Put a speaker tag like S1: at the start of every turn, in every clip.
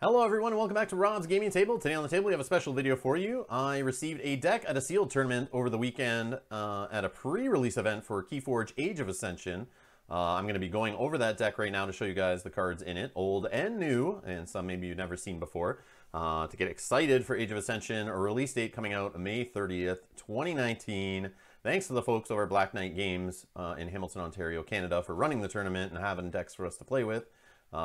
S1: Hello everyone and welcome back to Rob's Gaming Table. Today on the table we have a special video for you. I received a deck at a sealed tournament over the weekend at a pre-release event for KeyForge Age of Ascension. I'm going to be going over that deck right now to show you guys the cards in it, old and new, and some maybe you've never seen before. To get excited for Age of Ascension, a release date coming out May 30th, 2019. Thanks to the folks over at Black Knight Games in Hamilton, Ontario, Canada for running the tournament and having decks for us to play with.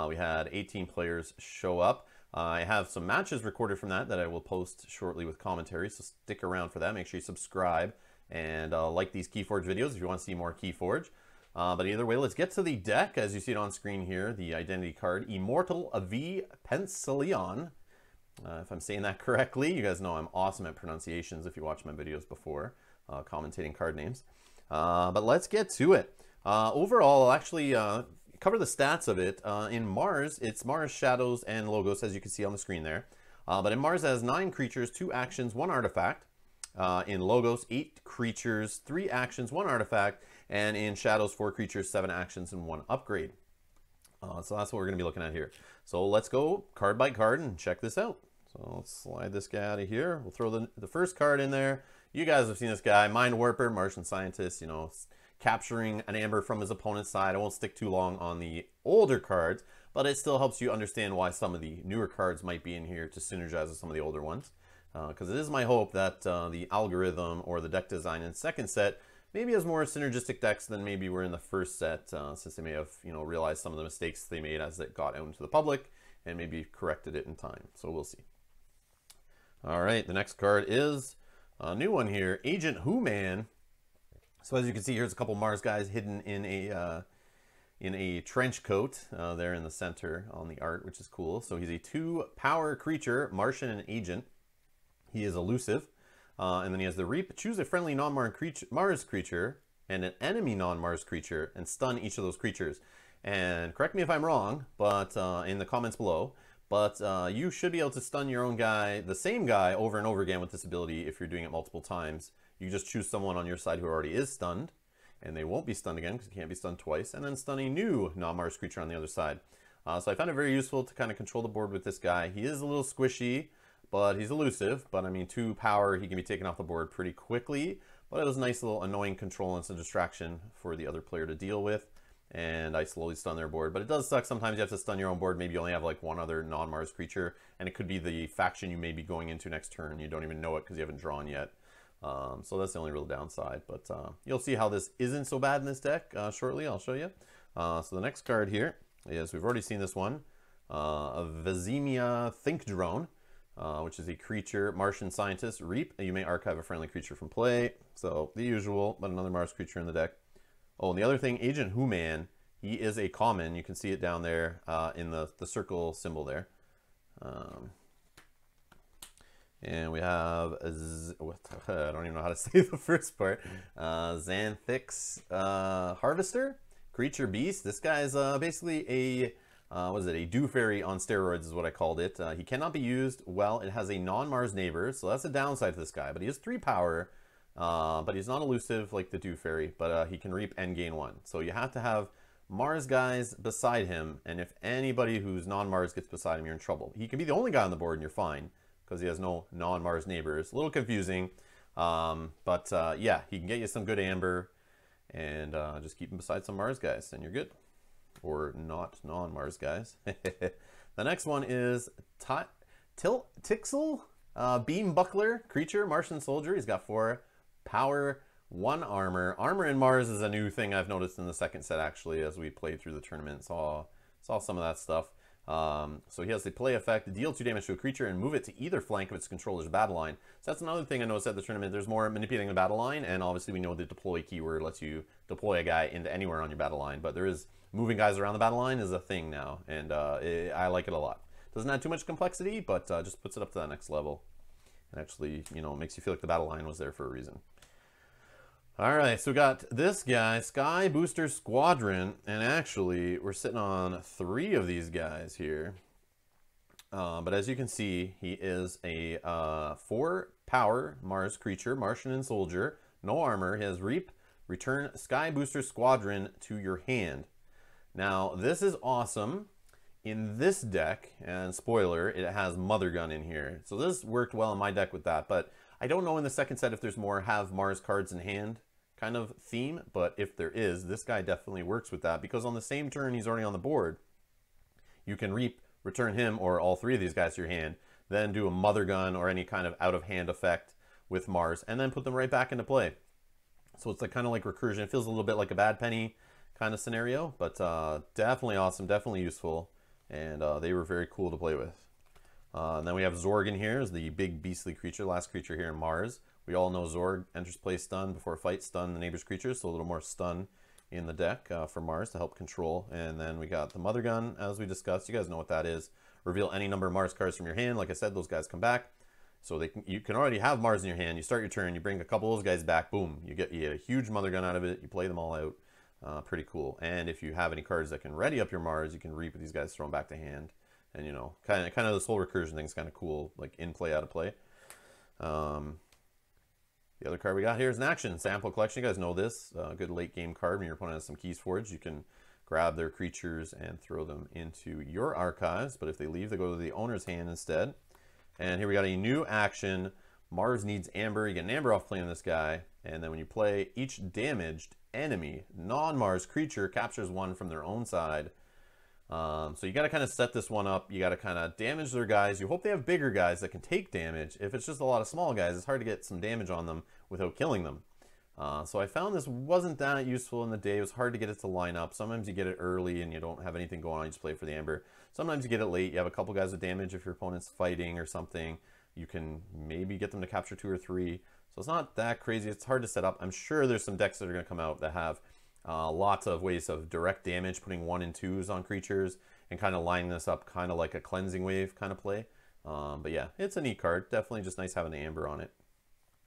S1: We had 18 players show up. I have some matches recorded from that I will post shortly with commentary, so stick around for that. Make sure you subscribe and like these KeyForge videos if you want to see more KeyForge. But either way, let's get to the deck. As you see it on screen here, the identity card, Immortal V Pensilion. If I'm saying that correctly, you guys know I'm awesome at pronunciations if you watch my videos before, commentating card names. But let's get to it. Overall, I'll actually cover the stats of it. In Mars, it's Mars, Shadows, and Logos, as you can see on the screen there. But in Mars, it has 9 creatures, 2 actions, 1 artifact. In Logos, 8 creatures, 3 actions, 1 artifact. And in Shadows, 4 creatures, 7 actions, and 1 upgrade. So that's what we're going to be looking at here. So let's go card by card and check this out. So let's slide this guy out of here. We'll throw the first card in there. You guys have seen this guy, Mind Warper, Martian Scientist, you know, capturing an amber from his opponent's side. I won't stick too long on the older cards, but it still helps you understand why some of the newer cards might be in here to synergize with some of the older ones. Because it is my hope that the algorithm or the deck design in second set maybe has more synergistic decks than maybe were in the first set, since they may have, you know, realized some of the mistakes they made as it got out into the public and maybe corrected it in time. So we'll see. All right, the next card is a new one here, Agent Who-Man. So as you can see, here's a couple Mars guys hidden in a trench coat there in the center on the art, which is cool. So he's a 2-power creature, Martian and Agent. He is elusive. And then he has the Reap. Choose a friendly non-Mars creature and an enemy non-Mars creature and stun each of those creatures. And correct me if I'm wrong, but in the comments below, but you should be able to stun your own guy, the same guy, over and over again with this ability if you're doing it multiple times. You just choose someone on your side who already is stunned, and they won't be stunned again because you can't be stunned twice, and then stun a new non-Mars creature on the other side. So I found it very useful to kind of control the board with this guy. He is a little squishy, but he's elusive. But I mean, 2 power, he can be taken off the board pretty quickly. But it was a nice little annoying control and some distraction for the other player to deal with. And I slowly stun their board. But it does suck. Sometimes you have to stun your own board. Maybe you only have like 1 other non-Mars creature. And it could be the faction you may be going into next turn. You don't even know it because you haven't drawn yet. So that's the only real downside. But you'll see how this isn't so bad in this deck shortly. I'll show you. So the next card here is, we've already seen this one, a Vezemia Think Drone. Which is a creature, Martian Scientist, Reap. You may archive a friendly creature from play. So the usual, but another Mars creature in the deck. Oh, and the other thing, Agent Who-Man, he is a common. You can see it down there in the circle symbol there. And we have, I don't even know how to say the first part, Xanthix Harvester, Creature Beast. This guy's basically a what is it? A Dew Fairy on steroids is what I called it. He cannot be used well. It has a non-Mars neighbor, so that's a downside to this guy. But he has 3 power, but he's not elusive like the Dew Fairy. But he can reap and gain 1. So you have to have Mars guys beside him. And if anybody who's non-Mars gets beside him, you're in trouble. He can be the only guy on the board and you're fine because he has no non-Mars neighbors. A little confusing, but yeah, he can get you some good amber, and just keep him beside some Mars guys, and you're good. Or not non-Mars guys. The next one is Tixel, Beam Buckler, creature, Martian Soldier. He's got 4 power, 1 armor. Armor in Mars is a new thing I've noticed in the second set, actually, as we played through the tournament. Saw some of that stuff. So he has the play effect, deal 2 damage to a creature and move it to either flank of its controller's battle line. So that's another thing I noticed at the tournament. There's more manipulating the battle line, and obviously we know the deploy keyword lets you deploy a guy into anywhere on your battle line, but there is moving guys around the battle line is a thing now, and I like it a lot. Doesn't add too much complexity, but just puts it up to that next level. And actually, you know, makes you feel like the battle line was there for a reason. All right, so we got this guy, Sky Booster Squadron, and actually we're sitting on 3 of these guys here. But as you can see, he is a 4 power Mars creature, Martian and Soldier, no armor. He has Reap, return Sky Booster Squadron to your hand. Now, this is awesome in this deck, and spoiler, it has Mother Gun in here. So this worked well in my deck with that, but I don't know in the second set if there's more have Mars cards in hand kind of theme, but if there is, this guy definitely works with that, because on the same turn he's already on the board, you can reap, return him or all three of these guys to your hand, then do a Mother Gun or any kind of out-of-hand effect with Mars, and then put them right back into play. So it's like kind of like recursion. It feels a little bit like a Bad Penny kind of scenario, but definitely awesome, definitely useful, and they were very cool to play with. And then we have Zorgon here, is the big beastly creature, last creature here in Mars. We all know Zorg enters play stun before fight, stun the neighbor's creatures, so a little more stun in the deck for Mars to help control. And then we got the Mother Gun, as we discussed. You guys know what that is. Reveal any number of Mars cards from your hand. Like I said, those guys come back. So you can already have Mars in your hand. You start your turn, you bring a couple of those guys back, boom. You get a huge Mother Gun out of it. You play them all out. Pretty cool. And if you have any cards that can ready up your Mars, you can reap these guys, throw them back to hand. And, you know, kind of this whole recursion thing is kind of cool, like in play, out of play. The other card we got here is an action sample collection. You guys know this. Good late game card when your opponent has some KeyForge. You can grab their creatures and throw them into your archives. But if they leave, they go to the owner's hand instead. And here we got a new action. Mars needs Amber. You get an Amber off playing this guy. And then when you play, each damaged enemy, non-Mars creature captures one from their own side. So you got to kind of set this one up. You got to kind of damage their guys. You hope they have bigger guys that can take damage. If it's just a lot of small guys, it's hard to get some damage on them without killing them. So I found this wasn't that useful in the day. It was hard to get it to line up. Sometimes you get it early and you don't have anything going on. You just play for the Amber. Sometimes you get it late. You have a couple guys with damage. If your opponent's fighting or something, you can maybe get them to capture 2 or 3. So it's not that crazy. It's hard to set up. I'm sure there's some decks that are going to come out that have lots of ways of direct damage, putting 1 and 2s on creatures, and kind of lining this up kind of like a cleansing wave kind of play. But yeah, it's a neat card. Definitely just nice having the Amber on it.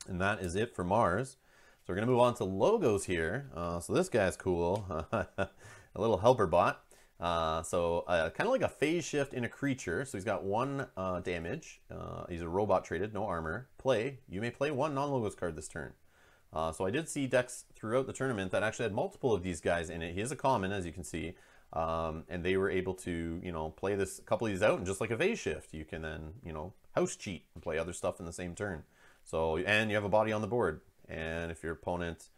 S1: And that is it for Mars. So we're going to move on to logos here. So this guy's cool. A little helper bot. Kind of like a phase shift in a creature. So he's got 1 damage. He's a robot traded, no armor. Play. You may play 1 non-logos card this turn. So I did see decks throughout the tournament that actually had multiple of these guys in it. He is a common, as you can see, and they were able to, you know, play this couple of these out, and just like a phase shift, you can then, you know, house cheat and play other stuff in the same turn. So, and you have a body on the board, and if your opponent,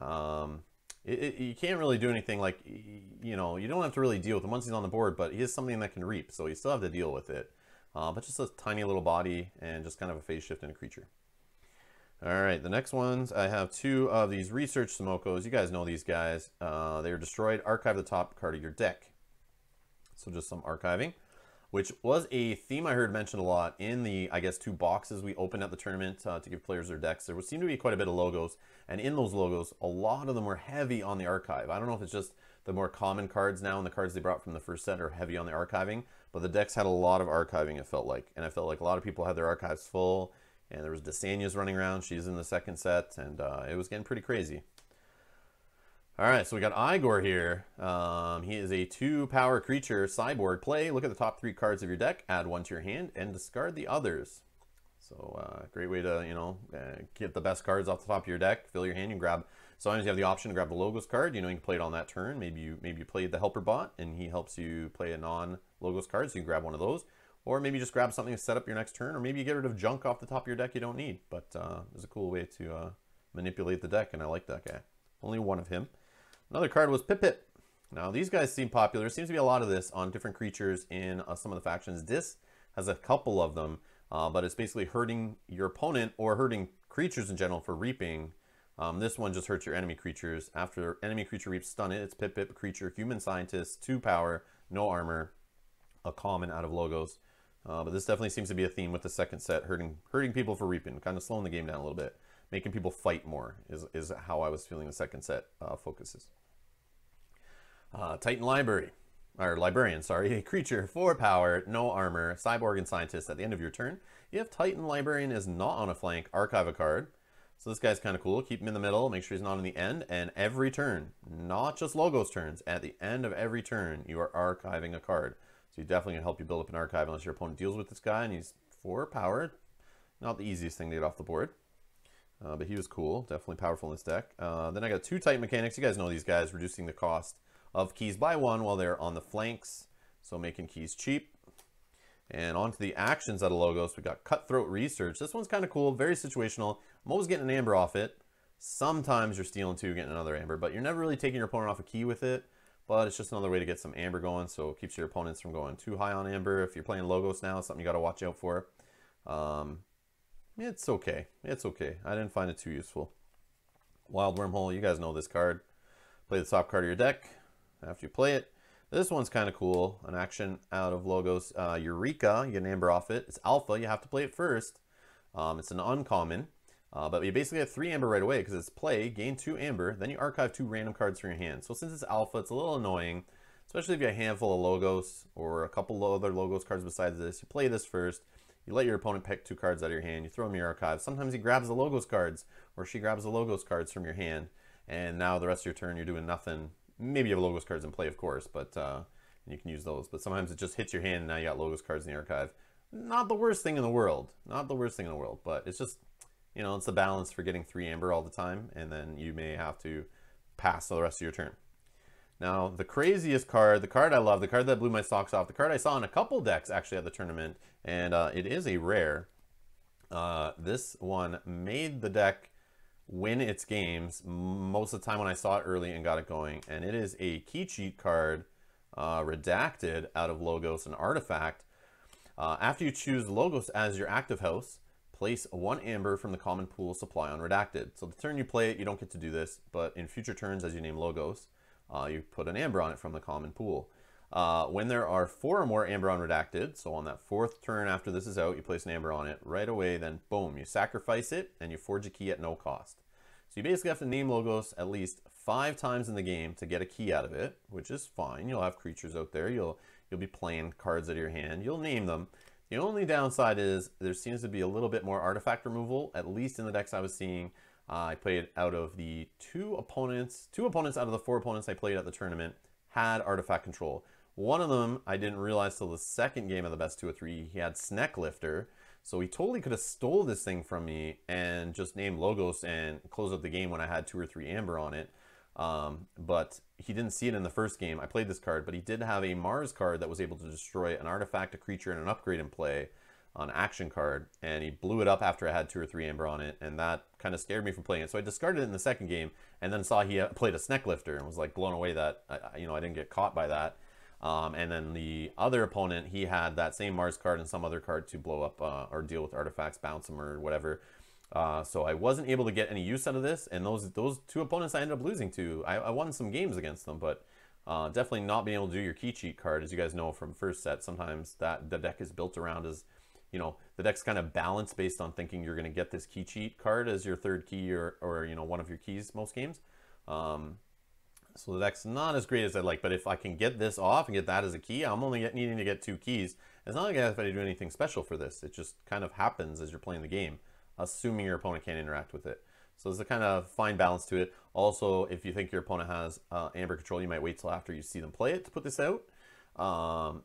S1: you can't really do anything like, you know, you don't have to really deal with him once he's on the board, but he is something that can reap, so you still have to deal with it. But just a tiny little body and just kind of a phase shift in a creature. All right, the next ones, I have 2 of these research Smokos. You guys know these guys. They are destroyed. Archive the top card of your deck. So just some archiving, which was a theme I heard mentioned a lot in the, I guess, 2 boxes we opened at the tournament to give players their decks. There would seem to be quite a bit of logos, and in those logos, a lot of them were heavy on the archive. I don't know if it's just the more common cards now, and the cards they brought from the first set are heavy on the archiving, but the decks had a lot of archiving, it felt like. And I felt like a lot of people had their archives full. And there was Desania's running around. She's in the second set, and it was getting pretty crazy. All right, so we got Igor here. He is a 2-power creature, cyborg. Play, look at the top 3 cards of your deck, add 1 to your hand, and discard the others. So great way to, you know, get the best cards off the top of your deck, fill your hand, you grab. Sometimes you have the option to grab the Logos card. You know, you can play it on that turn. Maybe you played the Helper Bot, and he helps you play a non-Logos card, so you can grab one of those. Or maybe just grab something to set up your next turn, or maybe you get rid of junk off the top of your deck you don't need. But it's a cool way to manipulate the deck, and I like that guy. Only 1 of him. Another card was Pip Pip. Now, these guys seem popular. There seems to be a lot of this on different creatures in some of the factions. This has a couple of them, but it's basically hurting your opponent or hurting creatures in general for reaping. This one just hurts your enemy creatures. After enemy creature reaps, stun it. It's Pip Pip, creature, human scientist, 2 power, no armor, a common out of logos. But this definitely seems to be a theme with the second set, hurting people for reaping, kind of slowing the game down a little bit. Making people fight more is how I was feeling the second set focuses. Titan Library, or Librarian, sorry. A creature, 4 power, no armor, cyborg and scientist. At the end of your turn, you have Titan Librarian is not on a flank, archive a card. So this guy's kind of cool. Keep him in the middle, make sure he's not on the end, and every turn, not just Logos turns, at the end of every turn, you are archiving a card. So he definitely can help you build up an archive unless your opponent deals with this guy, and he's 4 power. Not the easiest thing to get off the board. But he was cool, definitely powerful in this deck. Then I got 2 Titan Mechanics. You guys know these guys, reducing the cost of keys by 1 while they're on the flanks. So making keys cheap. And on to the actions out of Logos. We got Cutthroat Research. This one's kind of cool, very situational. I'm always getting an amber off it. Sometimes you're stealing two, getting another amber, but you're never really taking your opponent off a key with it. But it's just another way to get some amber going, so it keeps your opponents from going too high on amber. If you're playing Logos now, it's something you got to watch out for. It's okay. It's okay. I didn't find it too useful. Wild Wormhole, you guys know this card. Play the top card of your deck after you play it. This one's kind of cool. An action out of Logos. Eureka, you get an amber off it. It's alpha, you have to play it first. It's an uncommon. But you basically get 3 amber right away because it's play, gain 2 amber, then you archive 2 random cards from your hand. So since it's alpha, it's a little annoying, especially if you have a handful of Logos or a couple of other Logos cards besides this. You play this first, you let your opponent pick 2 cards out of your hand, you throw them in your archive. Sometimes he grabs the Logos cards, or she grabs the Logos cards from your hand, and now the rest of your turn you're doing nothing. Maybe you have Logos cards in play, of course, but you can use those. But sometimes it just hits your hand and now you got Logos cards in the archive. Not the worst thing in the world. Not the worst thing in the world, but it's just, you know, it's the balance for getting 3 amber all the time, and then you may have to pass the rest of your turn. Now, the craziest card, the card I love, the card that blew my socks off, the card I saw in a couple decks actually at the tournament, and it is a rare. This one made the deck win its games most of the time when I saw it early and got it going, and it is a key cheat card, redacted out of Logos, an artifact. After you choose Logos as your active house, place 1 amber from the common pool supply on redacted. So the turn you play it, you don't get to do this, but in future turns as you name Logos, you put an amber on it from the common pool. When there are 4 or more amber on redacted, so on that 4th turn after this is out, you place an amber on it right away, then boom, you sacrifice it and you forge a key at no cost. So you basically have to name Logos at least 5 times in the game to get a key out of it, which is fine. You'll have creatures out there, you'll be playing cards out of your hand, you'll name them. The only downside is there seems to be a little bit more artifact removal, at least in the decks I was seeing. I played out of the 2 opponents out of the 4 opponents I played at the tournament had artifact control. One of them, I didn't realize till the second game of the best 2 or 3, he had Sneck Lifter. So he totally could have stole this thing from me and just named Logos and close up the game when I had 2 or 3 amber on it. But he didn't see it in the first game. I played this card, but he did have a Mars card that was able to destroy an artifact, a creature, and an upgrade in play on action card. And he blew it up after I had 2 or 3 amber on it, and that kind of scared me from playing it. So I discarded it in the second game, and then saw he played a Sneck Lifter and was like blown away that I didn't get caught by that. And then the other opponent, he had that same Mars card and some other card to blow up or deal with artifacts, bounce them or whatever. So I wasn't able to get any use out of this, and those 2 opponents I ended up losing to. I won some games against them, but definitely not being able to do your key cheat card, as you guys know from first set. Sometimes that the deck is built around as, the deck's kind of balanced based on thinking you're going to get this key cheat card as your 3rd key or one of your keys most games. So the deck's not as great as I'd like, but if I can get this off and get that as a key, I'm only needing to get 2 keys. It's not like I have to do anything special for this. It just kind of happens as you're playing the game, assuming your opponent can't interact with it. So there's a kind of fine balance to it. Also, if you think your opponent has amber control, you might wait till after you see them play it to put this out.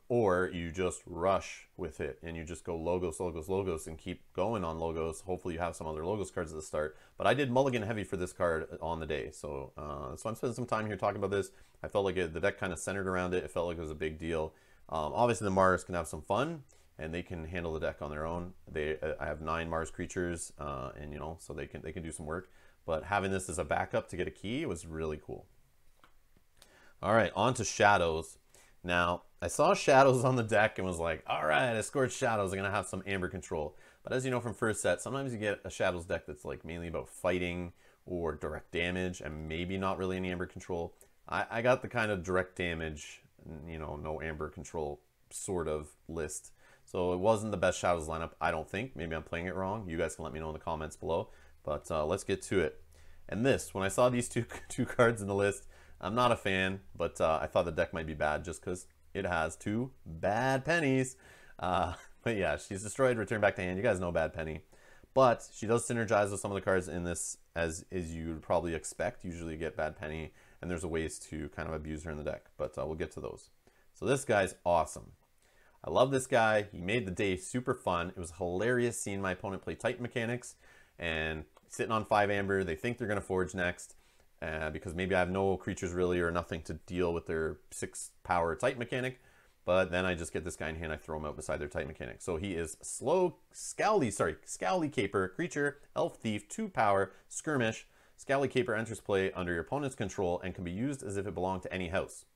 S1: Or you just rush with it and you just go Logos, Logos, Logos and keep going on Logos. Hopefully you have some other Logos cards at the start. But I did mulligan heavy for this card on the day. So I'm spending some time here talking about this. I felt like the deck kind of centered around it. It felt like it was a big deal. Obviously the Mars can have some fun, and they can handle the deck on their own. I have 9 Mars creatures, and so they can do some work. But having this as a backup to get a key was really cool. All right, on to Shadows. Now, I saw Shadows on the deck and was like, all right, I scored Shadows. I'm going to have some amber control. But as you know from first set, sometimes you get a Shadows deck that's like mainly about fighting or direct damage and maybe not really any amber control. I got the kind of direct damage, no amber control sort of list. So it wasn't the best Shadows lineup, I don't think. Maybe I'm playing it wrong. You guys can let me know in the comments below. But let's get to it. And when I saw these two cards in the list, I'm not a fan, but I thought the deck might be bad just because it has 2 bad pennies. But yeah, she's destroyed, returned back to hand. You guys know Bad Penny. But she does synergize with some of the cards in this, as you would probably expect. Usually you get Bad Penny, and there's a ways to kind of abuse her in the deck. But we'll get to those. So this guy's awesome. I love this guy. He made the day super fun. It was hilarious seeing my opponent play Titan Mechanics and sitting on 5 amber. They think they're going to forge next. Because maybe I have no creatures really or nothing to deal with their 6 power Titan mechanic. But then I just get this guy in hand, I throw him out beside their Titan mechanic. So he is Scowly Caper, creature, elf thief, 2 power, skirmish. Scowly Caper enters play under your opponent's control and can be used as if it belonged to any house.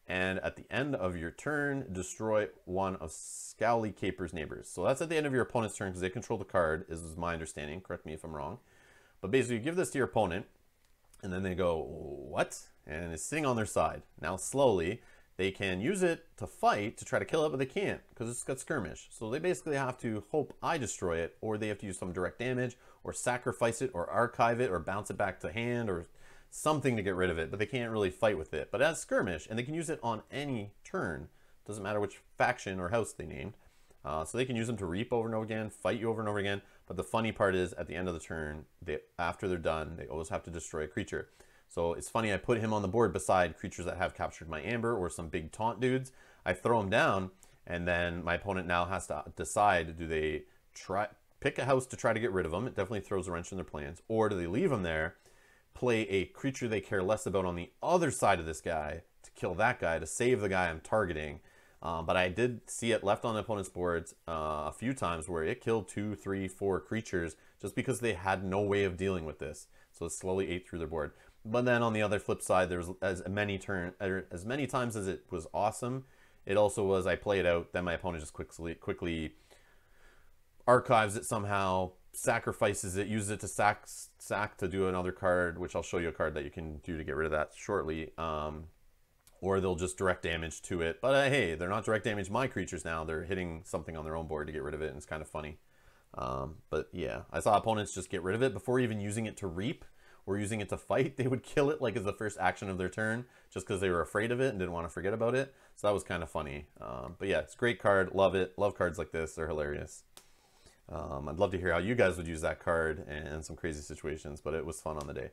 S1: And at the end of your turn, destroy one of Scowly Caper's neighbors. So that's at the end of your opponent's turn because they control the card, is my understanding. Correct me if I'm wrong. But basically, you give this to your opponent, and then they go, what? And it's sitting on their side. Now, slowly, they can use it to fight to try to kill it, but they can't because it's got skirmish. So they basically have to hope I destroy it, or they have to use some direct damage, or sacrifice it, or archive it, or bounce it back to hand, or something to get rid of it, but they can't really fight with it. But as skirmish, and they can use it on any turn. Doesn't matter which faction or house they named. So they can use them to reap over and over again, fight you over and over again. But the funny part is, at the end of the turn, after they're done, they always have to destroy a creature. So it's funny, I put him on the board beside creatures that have captured my amber or some big taunt dudes. I throw him down, and then my opponent now has to decide, do they pick a house to try to get rid of them? It definitely throws a wrench in their plans. Or do they leave them there, play a creature they care less about on the other side of this guy to kill that guy, to save the guy I'm targeting. But I did see it left on the opponent's boards a few times where it killed 2, 3, 4 creatures just because they had no way of dealing with this. So it slowly ate through their board. But then on the other flip side, there was as many times as it was awesome, it also was I play it out, then my opponent just quickly archives it somehow, sacrifices it, uses it to sack to do another card, which I'll show you a card that you can do to get rid of that shortly. Or they'll just direct damage to it. But hey, they're not direct damage my creatures now. They're hitting something on their own board to get rid of it, and it's kind of funny. But yeah, I saw opponents just get rid of it before even using it to reap or using it to fight. They would kill it like as the first action of their turn just because they were afraid of it and didn't want to forget about it. So that was kind of funny. But yeah, it's a great card. Love it. Love cards like this. They're hilarious. I'd love to hear how you guys would use that card in some crazy situations, but it was fun on the day.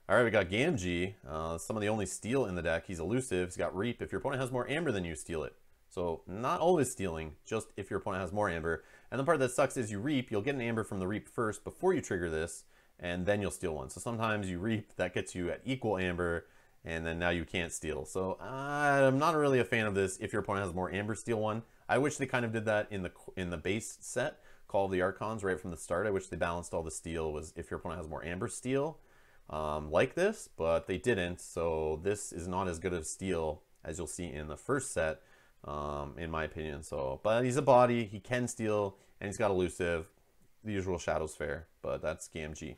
S1: All right, we got Gamgee, some of the only steal in the deck. He's elusive, he's got Reap. If your opponent has more amber than you, steal it. So not always stealing, just if your opponent has more amber. And the part that sucks is you Reap, you'll get an amber from the Reap first before you trigger this, and then you'll steal one. So sometimes you Reap, that gets you at equal amber, and then now you can't steal. So I'm not really a fan of this if your opponent has more amber, steal one. I wish they kind of did that in the base set, Call of the Archons, right from the start. I wish they balanced all the steal was if your opponent has more amber, steal. Like this, but they didn't, so this is not as good of steal as you'll see in the first set, in my opinion. So, but he's a body, he can steal, and he's got elusive, the usual Shadows fare, but that's Gamgee.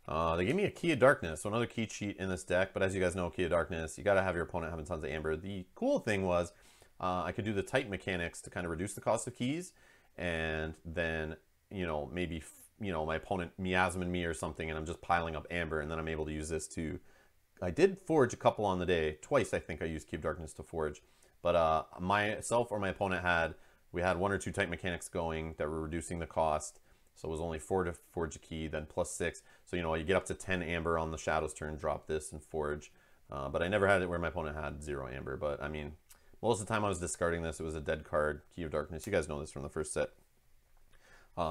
S1: They gave me a Key of Darkness, so another key cheat in this deck, but as you guys know, Key of Darkness, you gotta have your opponent having tons of amber. The cool thing was, I could do the Titan mechanics to kind of reduce the cost of keys, and then, you know, maybe my opponent miasming me or something, and I'm just piling up amber, and then I'm able to use this to... I did forge a couple on the day. Twice, I think I used Key of Darkness to forge. But myself or my opponent we had 1 or 2 Titan mechanics going that were reducing the cost. So it was only 4 to forge a key, then plus 6. So, you know, you get up to 10 amber on the Shadows turn, drop this and forge. But I never had it where my opponent had 0 amber. But, I mean, most of the time I was discarding this. It was a dead card, Key of Darkness. You guys know this from the first set.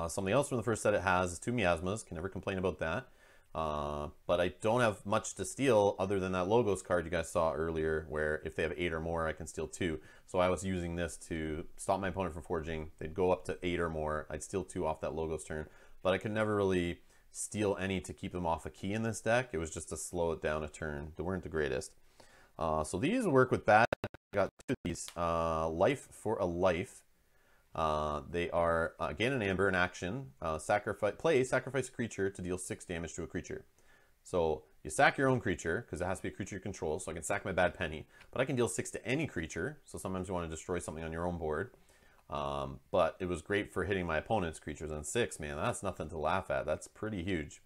S1: Something else from the first set it has is 2 miasmas. Can never complain about that. But I don't have much to steal other than that Logos card you guys saw earlier, where if they have 8 or more, I can steal 2. So I was using this to stop my opponent from forging. They'd go up to 8 or more. I'd steal 2 off that Logos turn. But I could never really steal any to keep them off a key in this deck. It was just to slow it down a turn. They weren't the greatest. So these work with bad. I got 2 of these. Life for a life. They are, gain an amber in action, sacrifice a creature to deal 6 damage to a creature. So you sack your own creature, because it has to be a creature you control, so I can sack my bad penny, but I can deal 6 to any creature, so sometimes you want to destroy something on your own board. But it was great for hitting my opponent's creatures, and 6, man, that's nothing to laugh at. That's pretty huge.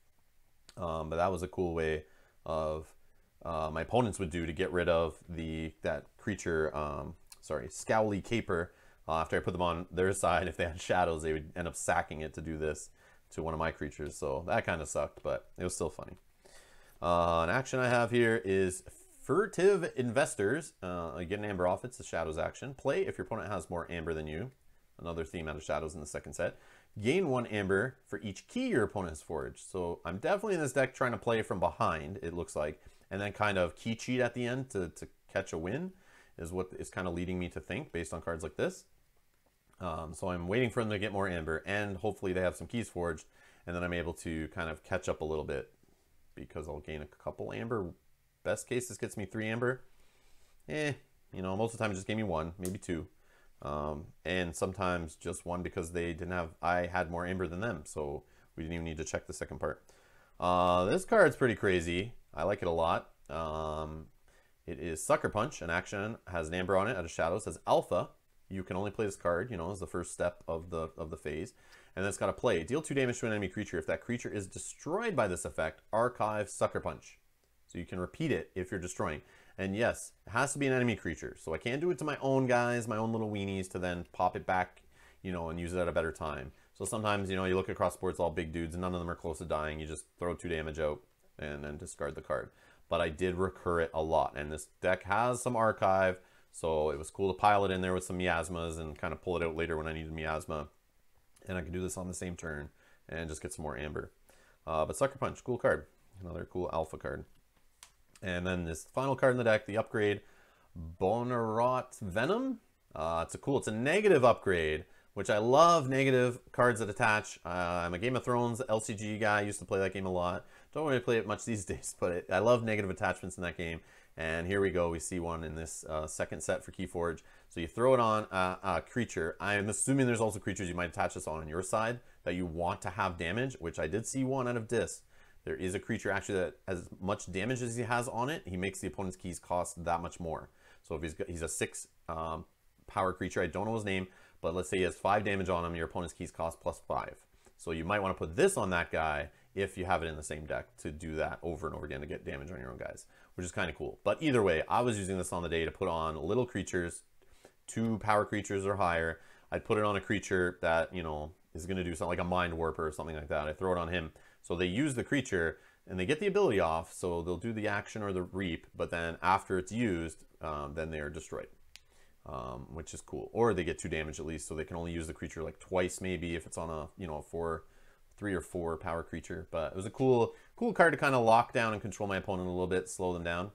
S1: But that was a cool way of, my opponents would do to get rid of that creature, Scowly Caper. After I put them on their side, if they had Shadows, they would end up sacking it to do this to one of my creatures. So that kind of sucked, but it was still funny. An action I have here is Furtive Investors. You get an amber off. It's a Shadows action. Play if your opponent has more amber than you. Another theme out of Shadows in the second set. Gain 1 amber for each key your opponent has forged. So I'm definitely in this deck trying to play from behind, it looks like, and then kind of key cheat at the end to catch a win. is what is kind of leading me to think based on cards like this. So I'm waiting for them to get more amber, and hopefully they have some keys forged, and then I'm able to kind of catch up a little bit because I'll gain a couple amber. Best case, this gets me 3 amber. You know, most of the time it just gave me 1, maybe 2. And sometimes just 1 because they didn't have, I had more amber than them, so we didn't even need to check the second part. This card's pretty crazy. I like it a lot. It is Sucker Punch. An action has an amber on it out of shadow. It says Alpha. You can only play this card, you know, as the first step of the phase. And then it's got to play. Deal 2 damage to an enemy creature. If that creature is destroyed by this effect, archive Sucker Punch. So you can repeat it if you're destroying. And yes, it has to be an enemy creature. So I can't do it to my own guys, my own little weenies, to then pop it back, you know, and use it at a better time. So sometimes, you know, you look across the board, it's all big dudes, and none of them are close to dying. You just throw 2 damage out and then discard the card. But I did recur it a lot. And this deck has some archive, so it was cool to pile it in there with some miasmas and kind of pull it out later when I needed miasma. And I can do this on the same turn and just get some more amber. But Sucker Punch, cool card. Another cool alpha card. And then this final card in the deck, the upgrade, Bonerot Venom. It's a negative upgrade, which I love negative cards that attach. I'm a Game of Thrones LCG guy. I used to play that game a lot. Don't really play it much these days, but I love negative attachments in that game. And here we go. We see one in this second set for KeyForge. So you throw it on a creature. I'm assuming there's also creatures you might attach this on your side that you want to have damage, which I did see one out of Dis. There is a creature actually that as much damage as he has on it, he makes the opponent's keys cost that much more. So if he's a 6 power creature, I don't know his name, but let's say he has 5 damage on him, your opponent's keys cost +5. So you might want to put this on that guy if you have it in the same deck to do that over and over again to get damage on your own guys, which is kind of cool. But either way, I was using this on the day to put on little creatures, 2 power creatures or higher. I'd put it on a creature that, you know, is going to do something like a Mind Warper or something like that. I throw it on him. So they use the creature and they get the ability off, so they'll do the action or the reap, but then after it's used, then they are destroyed, which is cool. Or they get 2 damage at least, so they can only use the creature like twice maybe if it's on a, you know, 3 or 4 power creature. But it was a cool card to kind of lock down and control my opponent a little bit, slow them down,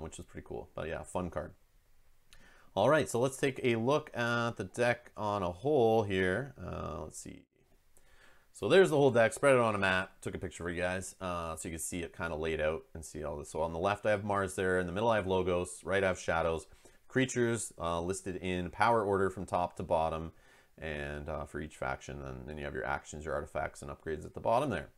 S1: which is pretty cool. But yeah, fun card. All right, so let's take a look at the deck on a whole here. Let's see. So there's the whole deck, spread it on a map, took a picture for you guys, so you can see it kind of laid out and see all this. So on the left I have Mars there, in the middle I have Logos, right I have Shadows, creatures listed in power order from top to bottom, and for each faction, and then you have your actions, your artifacts, and upgrades at the bottom there.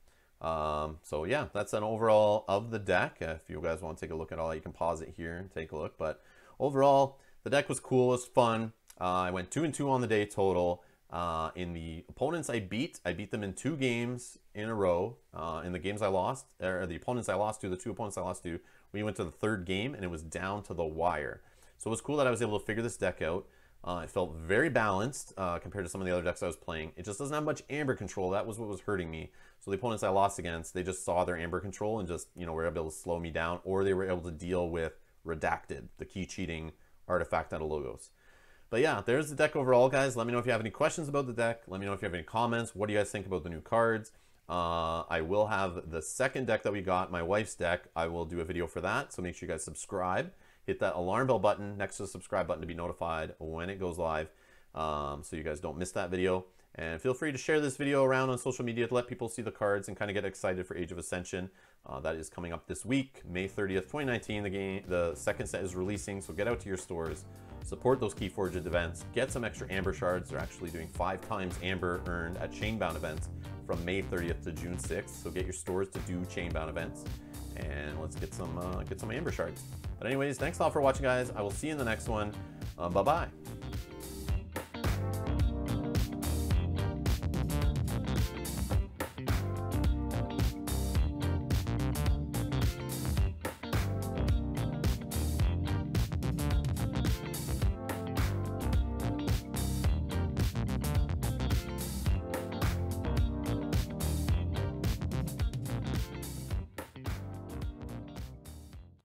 S1: So yeah, that's an overall of the deck. If you guys want to take a look at all that, you can pause it here and take a look. But overall, the deck was cool, it was fun. I went 2-2 on the day total. In the opponents I beat them in 2 games in a row. In the games I lost, or the opponents I lost to, the 2 opponents I lost to, we went to the 3rd game and it was down to the wire. So it was cool that I was able to figure this deck out. It felt very balanced compared to some of the other decks I was playing. It just doesn't have much amber control. That was what was hurting me. So the opponents I lost against, they just saw their amber control and just, you know, were able to slow me down, or they were able to deal with Redacted, the key cheating artifact out of Logos. But yeah, there's the deck overall, guys. Let me know if you have any questions about the deck. Let me know if you have any comments. What do you guys think about the new cards? I will have the second deck that we got, my wife's deck. I will do a video for that, so make sure you guys subscribe. Hit that alarm bell button next to the subscribe button to be notified when it goes live, so you guys don't miss that video. And feel free to share this video around on social media to let people see the cards and kind of get excited for Age of Ascension. That is coming up this week, May 30th, 2019. The second set is releasing, so get out to your stores. Support those KeyForge events. Get some extra Amber shards. They're actually doing 5 times Amber earned at Chainbound events from May 30th to June 6th. So get your stores to do Chainbound events, and let's get some Amber shards. But anyways, thanks a lot for watching, guys. I will see you in the next one. Bye-bye.